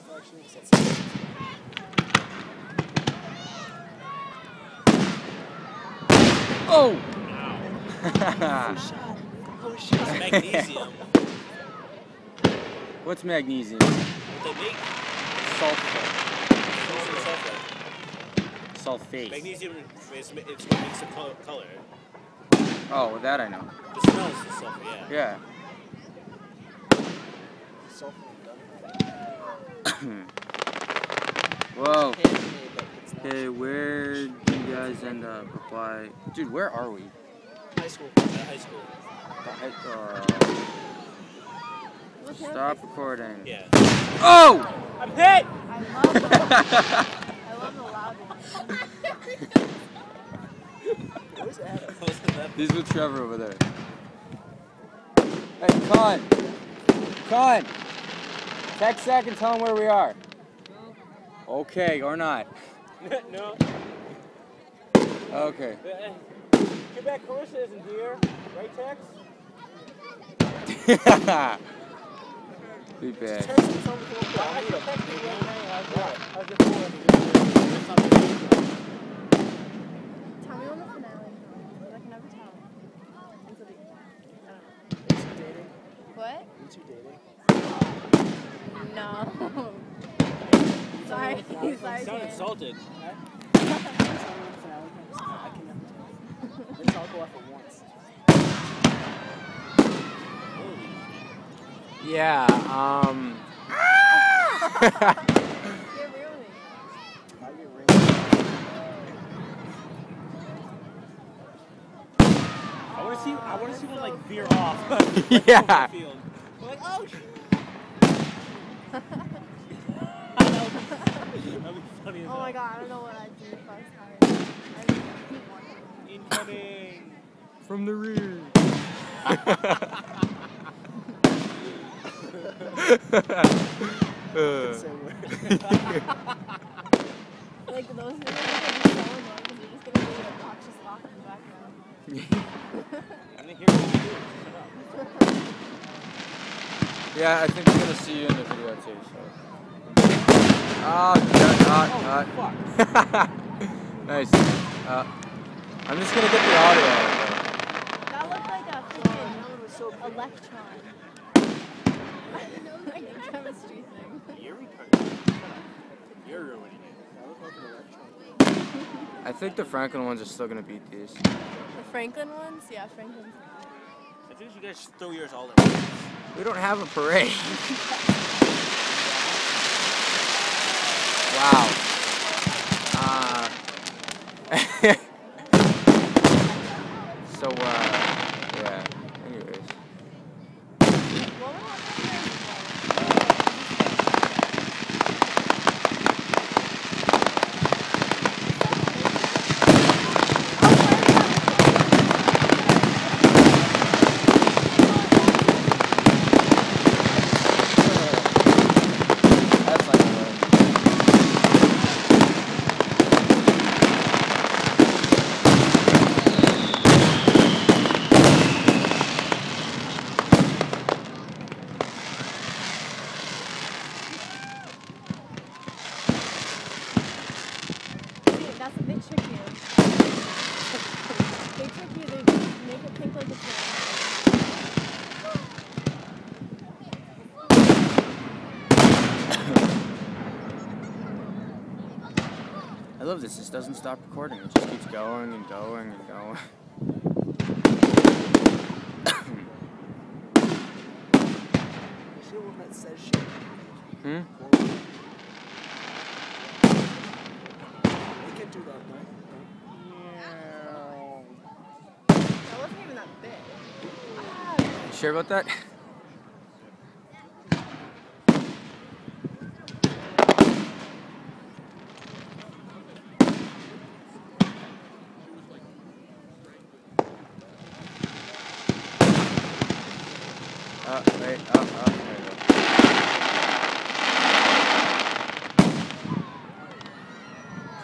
off actually. Oh! Oh shit. It's magnesium. What's magnesium? What they make? Sulfate. Magnesium is what makes the color. Oh, well, that I know. The smell is the sulfur, yeah. Yeah. Whoa. Hey, where do you guys end up? Reply. Dude, where are we? High school. High school. Stop recording. Yeah. Oh! I'm hit! I love the loud one. Where's Adam? He's with Trevor over there. Hey, Con! Con! Text Zach and tell him where we are. Okay, or not. No. Okay. Quebec Carissa isn't here. Right, Tex? Be bad. Tell me when the finale comes. I can never tell. Until the, I don't know. Is you dating? What? You two dating? No. Sorry. Sorry. Sound insulted. I can never tell. Let's all go off at once. Yeah, You're ruining it. I get ring. I want to see one like veer off. yeah. Field. I'm like, oh shit. That'd be funny as Oh my hell. god, I don't know what I'd do if I was tired. I just keep watching. Incoming. From the rear. Like those videos are gonna be so annoying because you're just gonna hear a obnoxious laugh in the background. I'm gonna hear what you do. Shut up. Yeah, I think we're gonna see you in the video too, so. Oh, Fuck. Nice. I'm just gonna get the audio out of there. That looked like a freaking electron. Like a chemistry thing. You're retarded. You're ruining it. That looked like an electron. I think the Franklin ones are still gonna beat these. The Franklin ones? Yeah, Franklin's. I think you guys should throw yours all at once. We don't have a parade. Wow. So, yeah. Anyways. What were That's like a win. That's a bit trickier. They trick you to make it think like it's I love this. This doesn't stop recording. It just keeps going and going and going. See one that says shit. Hmm? They can do that, no? That wasn't even that big. You sure about that? Wait, there we go.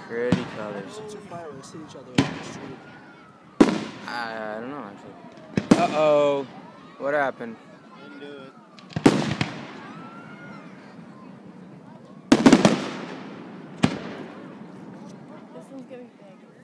Pretty colors. Two fireworks hit each other on the street. I don't know, actually. Uh-oh. What happened? Didn't do it. everything.